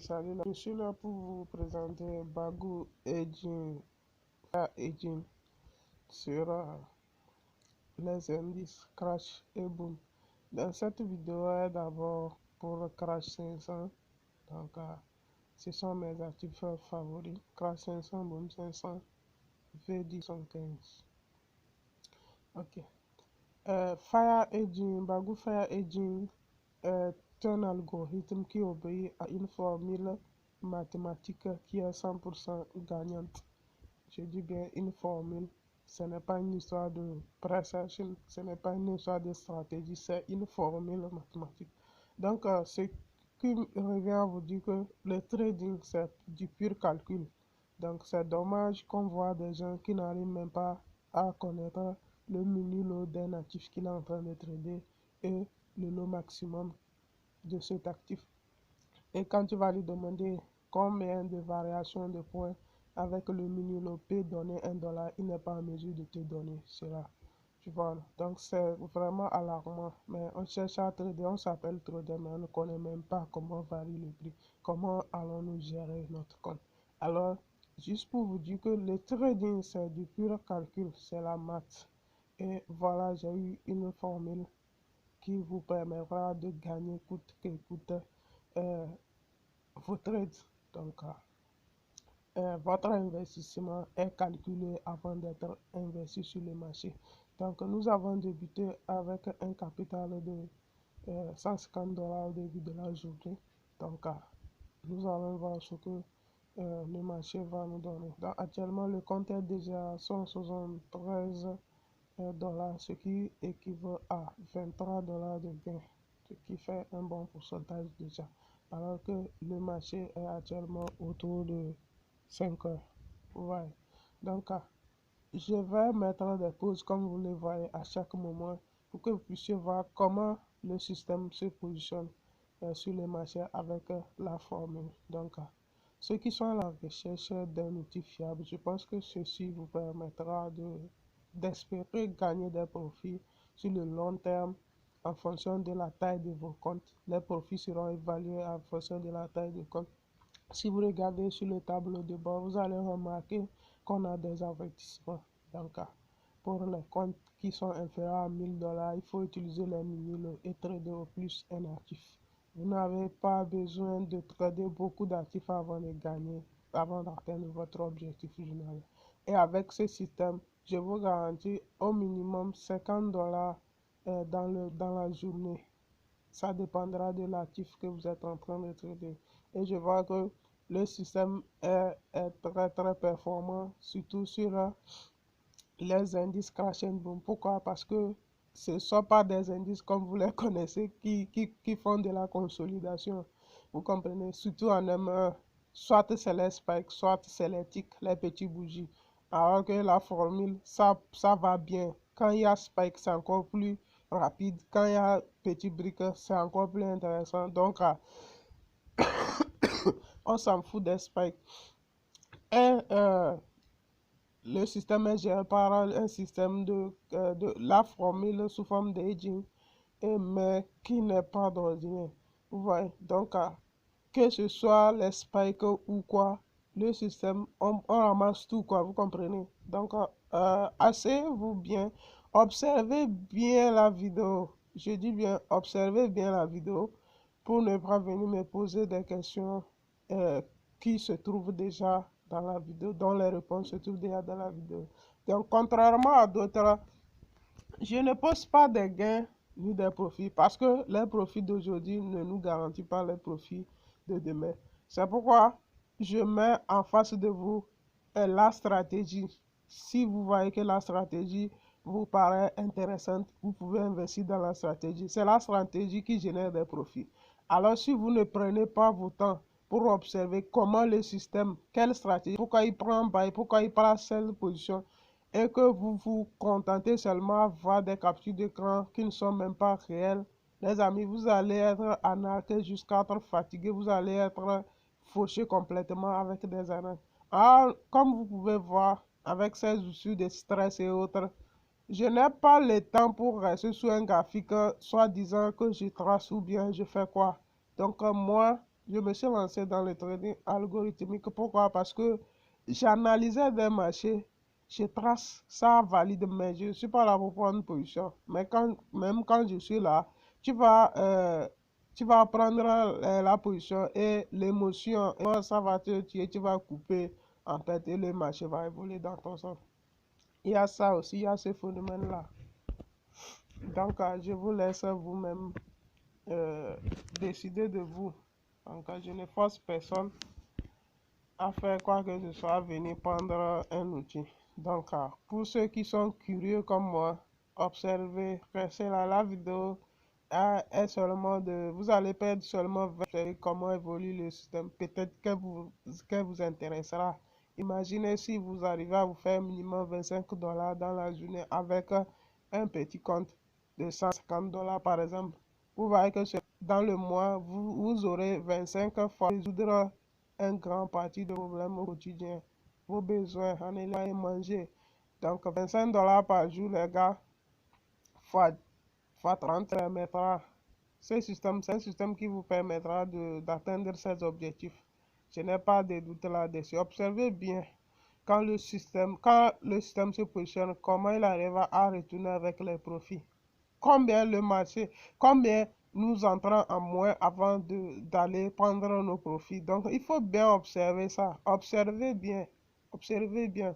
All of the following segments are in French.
Salut, je suis là pour vous présenter Bagou Edging sur les indices Crash et Boom. Dans cette vidéo est d'abord pour Crash 500. Donc, ce sont mes actifs favoris. Crash 500, Boom 500, V10 115. Ok. Bagou Fire Edging est un algorithme qui obéit à une formule mathématique qui est 100% gagnante. Je dis bien une formule, ce n'est pas une histoire de precision, ce n'est pas une histoire de stratégie, c'est une formule mathématique. Donc, ce qui revient à vous dire que le trading, c'est du pur calcul. Donc, c'est dommage qu'on voit des gens qui n'arrivent même pas à connaître le mini lot d'un actif qu'il est en train de trader et le lot maximum de cet actif. Et quand tu vas lui demander combien de variations de points avec le mini lot peut donner $1, il n'est pas en mesure de te donner cela. Tu vois, donc c'est vraiment alarmant. Mais on cherche à trader, on s'appelle trader, mais on ne connaît même pas comment varie le prix. Comment allons-nous gérer notre compte? Alors, juste pour vous dire que le trading, c'est du pur calcul, c'est la maths. Et voilà, j'ai eu une formule qui vous permettra de gagner coûte que coûte vos trades. Donc, votre investissement est calculé avant d'être investi sur le marché. Donc, nous avons débuté avec un capital de $150 au début de la journée. Donc, nous allons voir ce que le marché va nous donner. Donc, actuellement, le compte est déjà à 173 $, ce qui équivaut à $23 de gain, ce qui fait un bon pourcentage déjà, alors que le marché est actuellement autour de 5 heures. Ouais. Donc, je vais mettre des pauses comme vous le voyez à chaque moment pour que vous puissiez voir comment le système se positionne sur le marché avec la formule. Donc, ceux qui sont à la recherche d'un outil fiable, je pense que ceci vous permettra d'espérer gagner des profits sur le long terme en fonction de la taille de vos comptes. Les profits seront évalués en fonction de la taille de compte. Si vous regardez sur le tableau de bord, vous allez remarquer qu'on a des avertissements. Donc, pour les comptes qui sont inférieurs à $1000, il faut utiliser les mini-lots et trader au plus un actif. Vous n'avez pas besoin de trader beaucoup d'actifs avant de gagner, avant d'atteindre votre objectif journalier. Et avec ce système, je vous garantis au minimum $50 dans la journée. Ça dépendra de l'actif que vous êtes en train de trader. Et je vois que le système est très performant, surtout sur les indices Crash and Boom. Pourquoi? Parce que ce ne sont pas des indices comme vous les connaissez qui font de la consolidation. Vous comprenez? Surtout en M1, soit c'est les spikes, soit c'est les ticks, les petits bougies. Alors que la formule, ça va bien. Quand il y a spike, c'est encore plus rapide. Quand il y a petit brique, c'est encore plus intéressant. Donc, on s'en fout des spikes. Et le système est géré par un système de la formule sous forme d'aging, mais qui n'est pas d'ordinaire. Vous voyez, donc que ce soit les spikes ou quoi, le système, on ramasse tout, quoi, vous comprenez. Donc, asseyez-vous bien, observez bien la vidéo. Je dis bien, observez bien la vidéo pour ne pas venir me poser des questions qui se trouvent déjà dans la vidéo, dont les réponses se trouvent déjà dans la vidéo. Donc, contrairement à d'autres, je ne pose pas des gains ni des profits parce que les profits d'aujourd'hui ne nous garantissent pas les profits de demain. C'est pourquoi je mets en face de vous la stratégie. Si vous voyez que la stratégie vous paraît intéressante, vous pouvez investir dans la stratégie. C'est la stratégie qui génère des profits. Alors, si vous ne prenez pas votre temps pour observer comment le système, quelle stratégie, pourquoi il prend buy, pourquoi il prend cette position, et que vous vous contentez seulement à voir des captures d'écran qui ne sont même pas réelles, les amis, vous allez être arnaqué jusqu'à être fatigué, vous allez être fauché complètement avec des arnaques. Alors, comme vous pouvez voir, avec ces outils de stress et autres, je n'ai pas le temps pour rester sur un graphique, soit disant que je trace ou bien je fais quoi. Donc, moi, je me suis lancé dans le trading algorithmique. Pourquoi? Parce que j'analysais des marchés, je trace, ça valide, mais je ne suis pas là pour prendre position. Mais même quand je suis là, tu vas, euh, tu vas prendre la position et l'émotion, ça va te tuer, tu vas couper en fait et le marché va évoluer dans ton sens. Il y a ça aussi, il y a ce phénomène-là. Donc, je vous laisse vous-même décider de vous. Donc, je ne force personne à faire quoi que ce soit, venir prendre un outil. Donc, pour ceux qui sont curieux comme moi, observez, restez là. La vidéo est seulement de... Vous allez perdre seulement 20 comment évolue le système. Peut-être que vous intéressera. Imaginez si vous arrivez à vous faire minimum 25 dollars dans la journée avec un petit compte de 150 dollars par exemple. Vous voyez que dans le mois, vous aurez 25 fois résoudre un grand parti de problèmes au quotidien. Vos besoins en ayant à manger. Donc 25 dollars par jour, les gars, fois 30 permettra. Ce système, c'est un système qui vous permettra d'atteindre ces objectifs. Je n'ai pas de doute là-dessus. Observez bien quand le système se positionne, comment il arrive à retourner avec les profits. Combien le marché, combien nous entrons en moins avant d'aller prendre nos profits. Donc, il faut bien observer ça. Observez bien. Observez bien.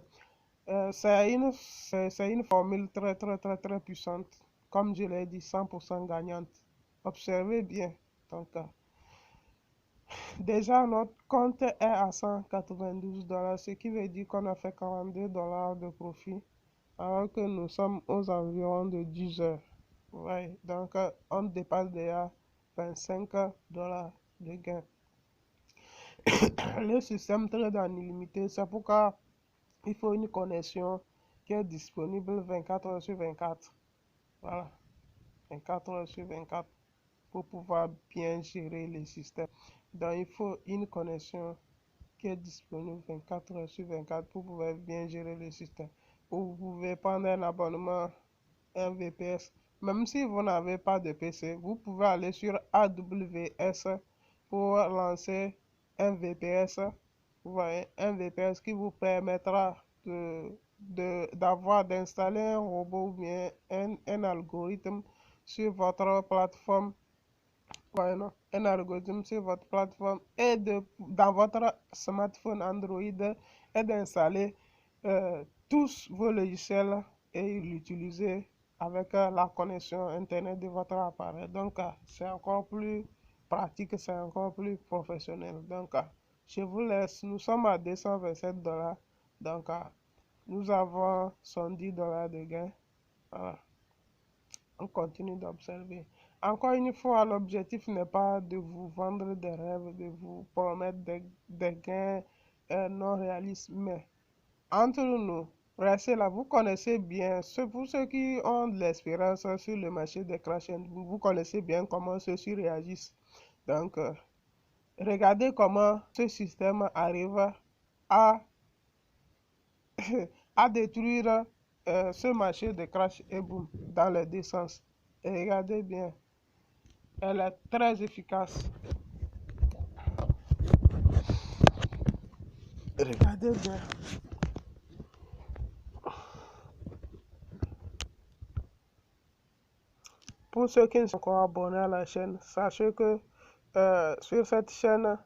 C'est une formule très, très, très, très puissante. Comme je l'ai dit, 100% gagnante. Observez bien. Donc, déjà, notre compte est à 192 dollars, ce qui veut dire qu'on a fait 42 dollars de profit, alors que nous sommes aux environs de 10 heures. Ouais, donc on dépasse déjà 25 dollars de gain. Le système trade en illimité, c'est pourquoi il faut une connexion qui est disponible 24 heures sur 24. Voilà, 24 heures sur 24 pour pouvoir bien gérer le système. Donc il faut une connexion qui est disponible 24 heures sur 24 pour pouvoir bien gérer le système. Vous pouvez prendre un abonnement, un VPS. Même si vous n'avez pas de PC, vous pouvez aller sur AWS pour lancer un VPS. Vous voyez, un VPS qui vous permettra d'installer un robot ou bien un algorithme sur votre plateforme. Voilà, un algorithme sur votre plateforme et dans votre smartphone Android et d'installer tous vos logiciels et l'utiliser avec la connexion Internet de votre appareil. Donc, c'est encore plus pratique, c'est encore plus professionnel. Donc, je vous laisse. Nous sommes à 227 dollars. Donc, nous avons 110 dollars de gain. Voilà. On continue d'observer. Encore une fois, l'objectif n'est pas de vous vendre des rêves, de vous promettre des gains non réalistes, mais entre nous, restez là, vous connaissez bien, pour ceux qui ont de l'expérience sur le marché des crash and vous connaissez bien comment ceux-ci réagissent. Donc, regardez comment ce système arrive à, à détruire ce marché de crash et boom dans les deux sens. Et regardez bien, elle est très efficace. Regardez bien. Pour ceux qui ne sont pas encore abonnés à la chaîne, sachez que sur cette chaîne,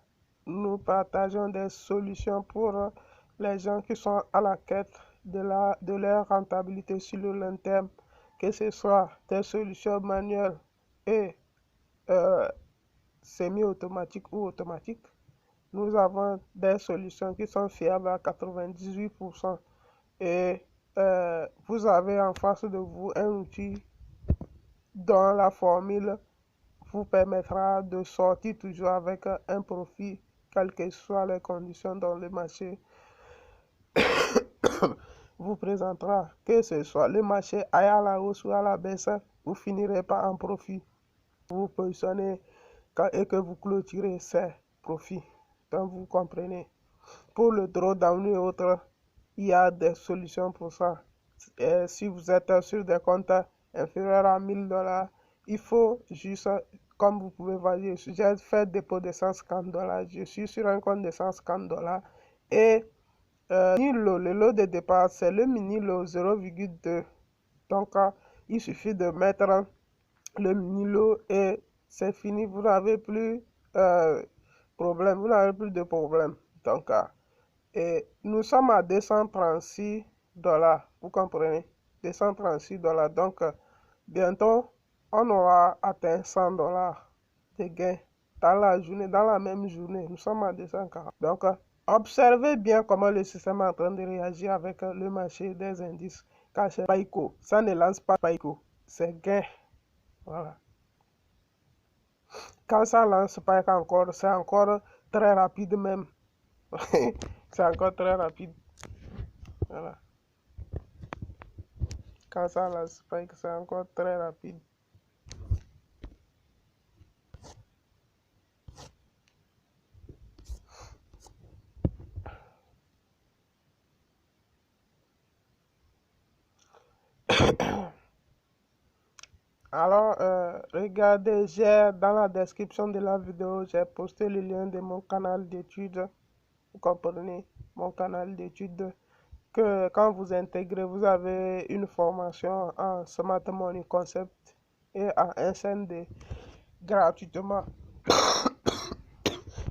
nous partageons des solutions pour les gens qui sont à la quête de leur rentabilité sur le long terme, que ce soit des solutions manuelles et semi-automatiques ou automatiques. Nous avons des solutions qui sont fiables à 98% et vous avez en face de vous un outil dont la formule vous permettra de sortir toujours avec un profit, quelles que soient les conditions dans le marché vous présentera. Que ce soit le marché aille à la hausse ou à la baisse, vous finirez par un profit. Vous positionnez et que vous clôturez ces profits. Donc vous comprenez. Pour le drawdown et autres, il y a des solutions pour ça. Et si vous êtes sur des comptes inférieurs à 1000 dollars, il faut juste Comme vous pouvez voir, j'ai fait dépôt de 150 $. Je suis sur un compte de 150 $. Et le lot de départ, c'est le mini lot 0,2. Donc, il suffit de mettre le mini lot et c'est fini. Vous n'avez plus problème. Vous n'avez plus de problème. Donc, et nous sommes à 236 $. Vous comprenez? 236 $. Donc, bientôt, on aura atteint 100 $ de gains dans la journée, dans la même journée. Nous sommes à 240. Donc, observez bien comment le système est en train de réagir avec le marché des indices. Quand c'est Paiko, ça ne lance pas Paiko, c'est gain. Voilà. Quand ça lance Paiko encore, c'est encore très rapide même. C'est encore très rapide. Voilà. Quand ça lance Paiko, c'est encore très rapide. Alors, regardez, dans la description de la vidéo, j'ai posté le lien de mon canal d'études. Vous comprenez, mon canal d'études. Que quand vous intégrez, vous avez une formation en Smart Money Concept et en SND gratuitement.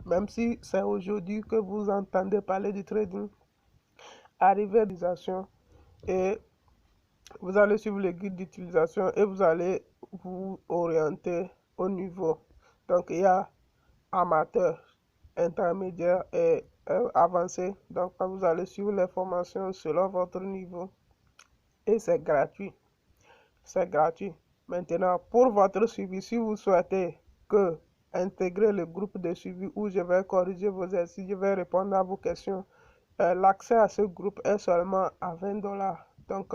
Même si c'est aujourd'hui que vous entendez parler du trading, arrivez à l'utilisation et vous allez suivre le guide d'utilisation et vous allez vous orienter au niveau. Donc, il y a amateur, intermédiaire et avancé. Donc, vous allez suivre les formations selon votre niveau et c'est gratuit. C'est gratuit. Maintenant, pour votre suivi, si vous souhaitez que intégrer le groupe de suivi où je vais corriger vos exercices, je vais répondre à vos questions, l'accès à ce groupe est seulement à 20 $. Donc,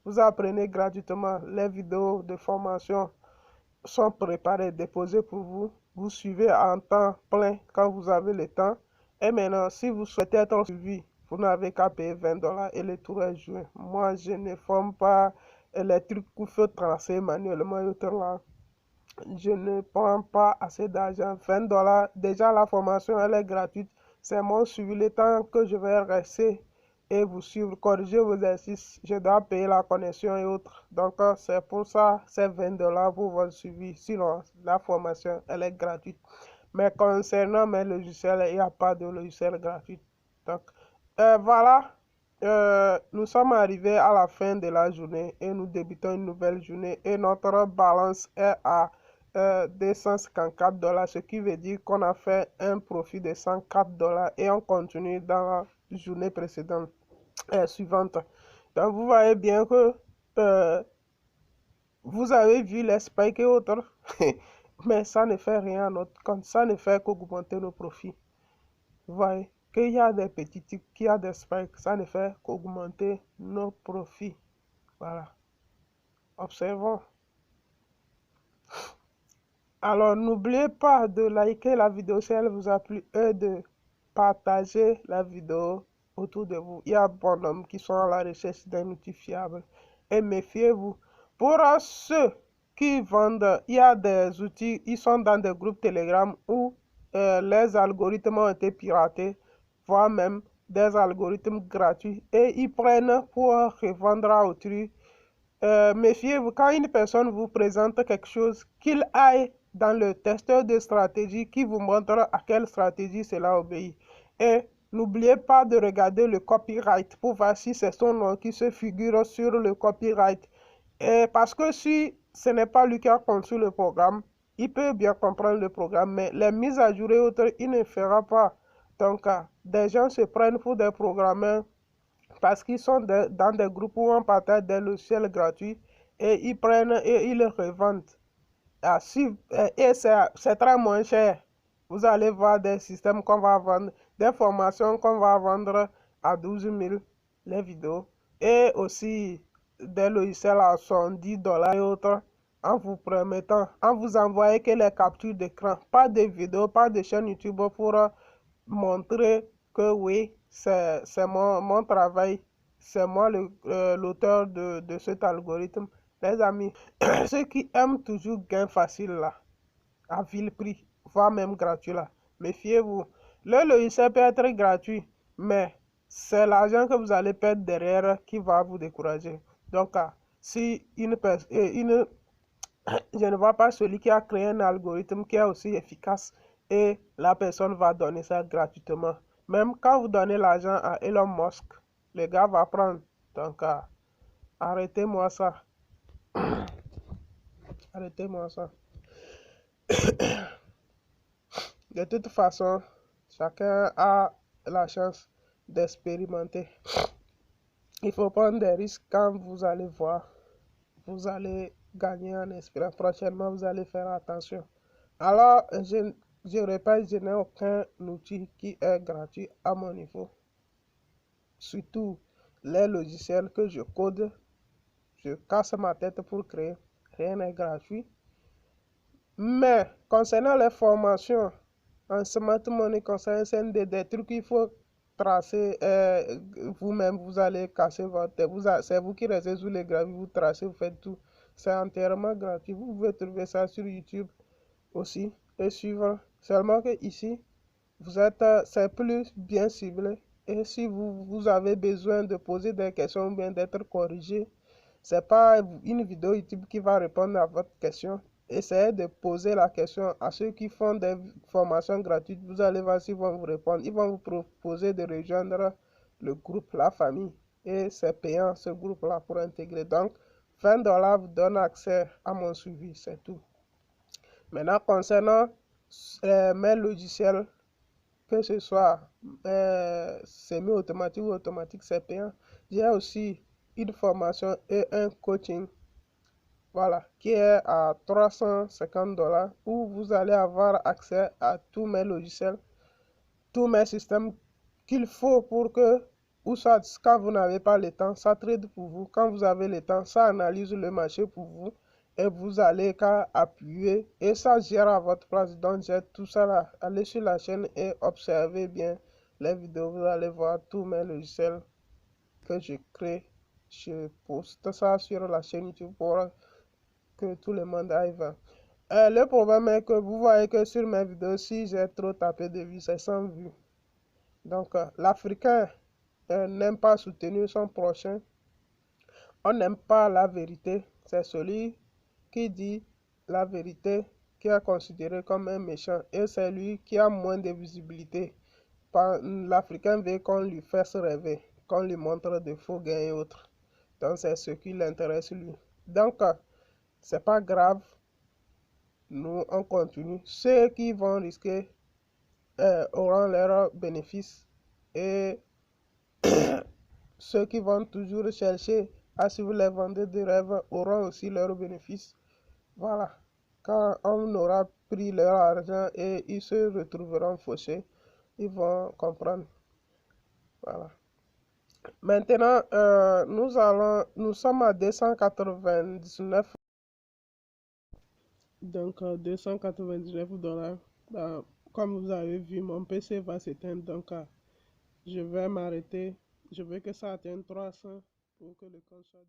vous apprenez gratuitement. Les vidéos de formation sont préparées, déposées pour vous. Vous suivez en temps plein quand vous avez le temps. Et maintenant, si vous souhaitez être suivi, vous n'avez qu'à payer 20 $ et le tour est joué. Moi, je ne forme pas les trucs qu'il faut tracer manuellement. Je ne prends pas assez d'argent. 20 $. Déjà, la formation, elle est gratuite. C'est mon suivi. Le temps que je vais rester et vous suivre, corriger vos exercices, je dois payer la connexion et autres. Donc, c'est pour ça, c'est 20 $ pour votre suivi. Sinon, la formation, elle est gratuite. Mais concernant mes logiciels, il n'y a pas de logiciel gratuit. Donc, voilà. Nous sommes arrivés à la fin de la journée et nous débutons une nouvelle journée et notre balance est à 254 $, ce qui veut dire qu'on a fait un profit de 104 $ et on continue dans la journée précédente suivante. Donc vous voyez bien que vous avez vu les spikes et autres, mais ça ne fait rien à notre compte, ça ne fait qu'augmenter nos profits. Vous voyez qu'il y a des petits tics, qu'il y a des spikes, ça ne fait qu'augmenter nos profits. Voilà. Observons. Alors, n'oubliez pas de liker la vidéo si elle vous a plu et de partager la vidéo autour de vous. Il y a bon nombre qui sont à la recherche d'un outil fiable. Et méfiez-vous. Pour ceux qui vendent, il y a des outils, ils sont dans des groupes Telegram où les algorithmes ont été piratés, voire même des algorithmes gratuits. Et ils prennent pour revendre à autrui. Méfiez-vous quand une personne vous présente quelque chose, qu'il aille dans le testeur de stratégie qui vous montre à quelle stratégie cela obéit. Et n'oubliez pas de regarder le copyright pour voir si c'est son nom qui se figure sur le copyright. Et parce que si ce n'est pas lui qui a conçu le programme, il peut bien comprendre le programme, mais les mises à jour et autres, il ne fera pas. Donc, des gens se prennent pour des programmeurs parce qu'ils sont dans des groupes où on partage des logiciels gratuits et ils prennent et ils les revendent. Et c'est très moins cher. Vous allez voir des systèmes qu'on va vendre, des formations qu'on va vendre à 12 000 les vidéos et aussi des logiciels à 70 $ et autres en vous promettant, en vous envoyant que les captures d'écran, pas de vidéos, pas de chaîne YouTube pour montrer que oui, c'est mon travail, c'est moi l'auteur de cet algorithme. Les amis, ceux qui aiment toujours gain facile là, à vil prix, voire même gratuit là. Méfiez-vous. Le logiciel peut être gratuit, mais c'est l'argent que vous allez perdre derrière qui va vous décourager. Donc, si je ne vois pas celui qui a créé un algorithme qui est aussi efficace et la personne va donner ça gratuitement. Même quand vous donnez l'argent à Elon Musk, le gars va prendre. Donc, arrêtez-moi ça. Arrêtez-moi ça. De toute façon, chacun a la chance d'expérimenter. Il faut prendre des risques quand vous allez voir. Vous allez gagner en expérience. Prochainement, vous allez faire attention. Alors, je répète, je n'ai aucun outil qui est gratuit à mon niveau. Surtout les logiciels que je code, je casse ma tête pour créer. Rien n'est gratuit. Mais concernant les formations, en smart money, concernant des trucs qu'il faut tracer, vous-même, vous allez casser votre tête. C'est vous qui restez sous les graviers, vous tracez, vous faites tout. C'est entièrement gratuit. Vous pouvez trouver ça sur YouTube aussi et suivre. Seulement que ici, c'est plus bien ciblé. Et si vous avez besoin de poser des questions ou bien d'être corrigé, c'est pas une vidéo YouTube qui va répondre à votre question. Essayez de poser la question à ceux qui font des formations gratuites. Vous allez voir s'ils vont vous répondre. Ils vont vous proposer de rejoindre le groupe, la famille. Et c'est payant ce groupe-là pour intégrer. Donc, 20$ vous donne accès à mon suivi, c'est tout. Maintenant, concernant mes logiciels, que ce soit semi-automatique ou automatique, c'est payant. J'ai aussi une formation et un coaching, voilà, qui est à 350$ où vous allez avoir accès à tous mes logiciels, tous mes systèmes qu'il faut pour que, ou soit quand vous n'avez pas le temps, ça trade pour vous. Quand vous avez le temps, ça analyse le marché pour vous et vous allez qu'à appuyer et ça gère à votre place. Donc, j'ai tout ça là. Allez sur la chaîne et observez bien les vidéos. Vous allez voir tous mes logiciels que je crée. Je poste ça sur la chaîne YouTube pour que tout le monde aille voir. Le problème est que vous voyez que sur mes vidéos, si j'ai trop tapé de vues, c'est 100 vues. Donc, l'Africain n'aime pas soutenir son prochain. On n'aime pas la vérité. C'est celui qui dit la vérité qui est considéré comme un méchant. Et c'est lui qui a moins de visibilité. L'Africain veut qu'on lui fasse rêver, qu'on lui montre de faux gains et autres. Donc, c'est ce qui l'intéresse lui. Donc, c'est pas grave. Nous, on continue. Ceux qui vont risquer auront leurs bénéfices et ceux qui vont toujours chercher à suivre les vendeurs de rêves auront aussi leurs bénéfices. Voilà. Quand on aura pris leur argent et ils se retrouveront fauchés, ils vont comprendre. Voilà. Maintenant, nous sommes à 299. Donc, 299$. Comme vous avez vu, mon PC va s'éteindre. Donc, je vais m'arrêter. Je veux que ça atteigne 300 pour que le compte soit